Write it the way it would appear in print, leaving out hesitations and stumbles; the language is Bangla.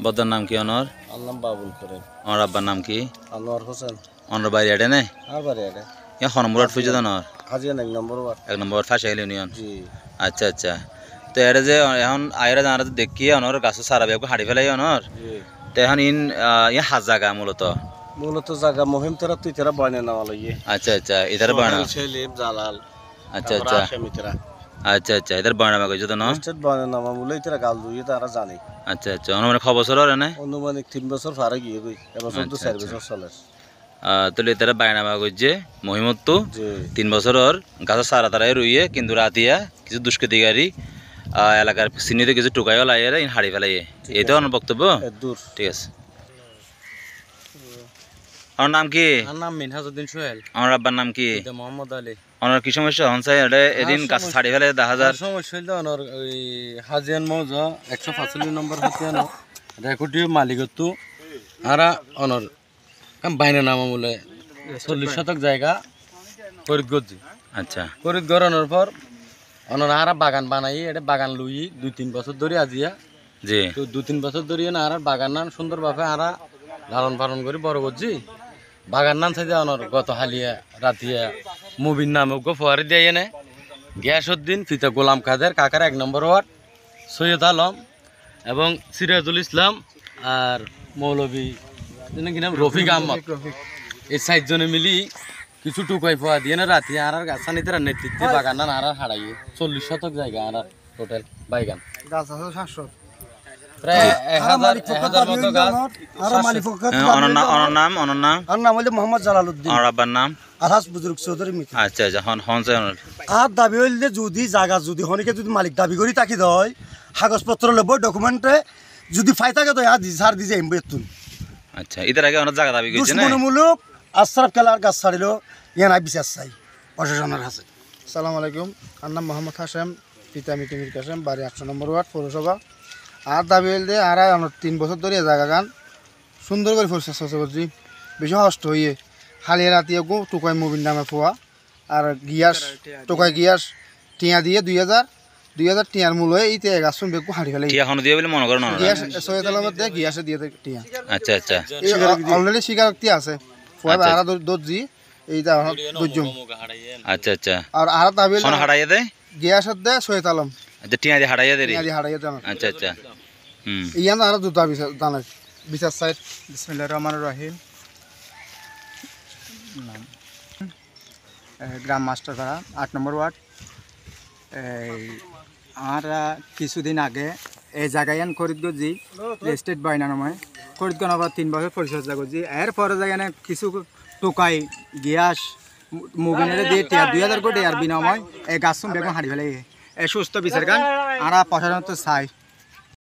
বদার নাম কি অনর? আল্লাহ বাবুল করে। আমার আব্বার নাম কি? আনোয়ার হোসেন। অনর বাড়ি আডে নাই? আর বাড়ি আডে। ইয়া খনমুরাট ফুজে দনর? হাজিয়া 1 নম্বর ওয়ার্ড। 1 নম্বর ফাঁসাইল ইউনিয়ন। জি। আচ্ছা আচ্ছা। তো এটা যে এখন আইরা জানার দেখি অনর গাছ সারা বেগ হাড়ি ফেলাই অনর। জি। তো এখন ইয়া হাজ জায়গা মূলত জায়গা মহিম তেরা তুই তেরা বয়না নামা লইয়ে। আচ্ছা আচ্ছা ইধার বানা সেলিম জালাল। আচ্ছা আচ্ছা আচ্ছা আচ্ছা ইধার বানা কইছো তো না? স্টেট বয়না নামা বলে তেরা গাল দুইয়ে তারা জানে। আচ্ছা আচ্ছা অনুমানিক ক বছর হরে না? অনুমানিক 3 বছর পারে গিয়ে কই এবছর তো 4 বছর চলে। তাহলে তারা বায়না কইছে মহিমত্তু 3 বছরের গাছ সারা তারাই রইয়ে কিন্তু রাতিয়া কিছু দুষ্কৃতিকারী এলাকার সিনিতে কিছু টুকাইও লাইয়ে হাড়ি ফেলাইয়ে এইটা আমার বক্তব্য। ঠিক আছে। আমার নাম কি? আমার নাম মিনহাজউদ্দিন সোহেল। আমার আব্বার নাম কি? মোহাম্মদ আলী। ওনার কি সমস্যা হনসাই এদিন গাছ ছাড়ি ফেলে 10,000 সমস্যা হইল ওনার ওই হাজিয়ান মৌজা 145 নম্বর হাতিয়ান রেকর্ডিও মালিকত্ব আরা ওনার বাইনা নামা বলে 40 শতক জায়গা ফরিদগঞ্জ। আচ্ছা ফরিদ গড়ানোর পর ওনার আরা বাগান বানাই এটা বাগান লুই 2-3 বছর ধরে আজিয়া। জি। তো 2-3 বছর ধরে না আর বাগান নান সুন্দরভাবে আরা লালন পালন করে বড় করছি। বাগান নান চাইতে ওনার গত হালিয়া রাতিয়া মুবির নামে ফোয়ারি দিয়ে এনে গিয়াসউদ্দিন পিতা গোলাম কাদের কাকার 1 নম্বর ওয়ার্ড সৈয়দ আলম এবং সিরাজুল ইসলাম আর মৌলভী কি নাম রফিক আহমদ এই 4 জনে মিলি কিছু টুকাই ফোয়া দিয়ে না রাতি আর গাছানিতে নেতৃত্বে বাগান নান আর হারাইয়ে 40 শতক জায়গা আর টোটাল বাইগান গাছ আছে 700 প্রায় 1000 মতো গাছ। ওনার নাম হলো মোহাম্মদ জালালউদ্দিন। আর আব্বার নাম আলহাজ বুজুর্গ চৌধুরী মিত্র। আচ্ছা আচ্ছা হনসাই আর দাবি হইলে যদি জায়গা যদি হনিকে যদি মালিক দাবি করি তাকি দেয় কাগজপত্র লব ডকুমেন্টে যদি ফাই থাকে তো আর সার দিছে এমবেতুন। আচ্ছা এটার আগে অনেক জায়গা দাবি করেছে না? দুশ্মনমূলক আশরাফ কালার গাছ ছাড়িলো ইয়ান আই বিচার চাই প্রশাসনের কাছে। আসসালামু আলাইকুম। আমার নাম মোহাম্মদ হাশেম, পিতা মির কাসেম, বাড়ি 100 নম্বর ওয়ার্ড পৌরসভা। আর দাবি হইলে আর 3 বছর ধরে জায়গা গান সুন্দর করে পরিচর্যা করছি বেশি কষ্ট হইয়ে হালিয়া রাতিয়া গো টুকাই মুবির নামে ফোয়া আর গিয়াস টুকাই গিয়াস টিয়া দিয়ে 2000 টিয়ার মূল হয়ে এইতে গাছ বেগু হাঁড়ি ফেলে এখনো দিয়ে বলে মনে করেন গিয়াস সৈয়দ আলমের দিয়ে গিয়াসে দিয়ে টিয়া। আচ্ছা আচ্ছা অলরেডি স্বীকারোক্তি আছে ফোয়া আর দর্জি এইটা দুজন। আচ্ছা আচ্ছা আর দাবি হারাইয়া দেয় গিয়াসের দেয় সৈয়দ আলম। আচ্ছা টিয়া দিয়ে হারাইয়া দেয়। আচ্ছা আচ্ছা ইয়ান আর দুটা জানাই বিচার সাইড। বিসমিল্লাহির রহমানির রহিম। গ্রাম মাস্টারপাড়া 8 নম্বর ওয়ার্ড। আমরা কিছুদিন আগে এই জায়গায় ফরিদগঞ্জি স্টেট বাইনা নামে ফরিদগঞ্জ আবার 3 বছর পরিচর্যা করছি। এরপরে জায়গায় কিছু টোকাই গিয়াস মুভিনের দিয়ে 2000 কোটি আর বিনাময় এই গাছ বেগুন হাঁড়ি ফেলে এই সুস্থ বিচার গান আমরা প্রশাসন তো চাই।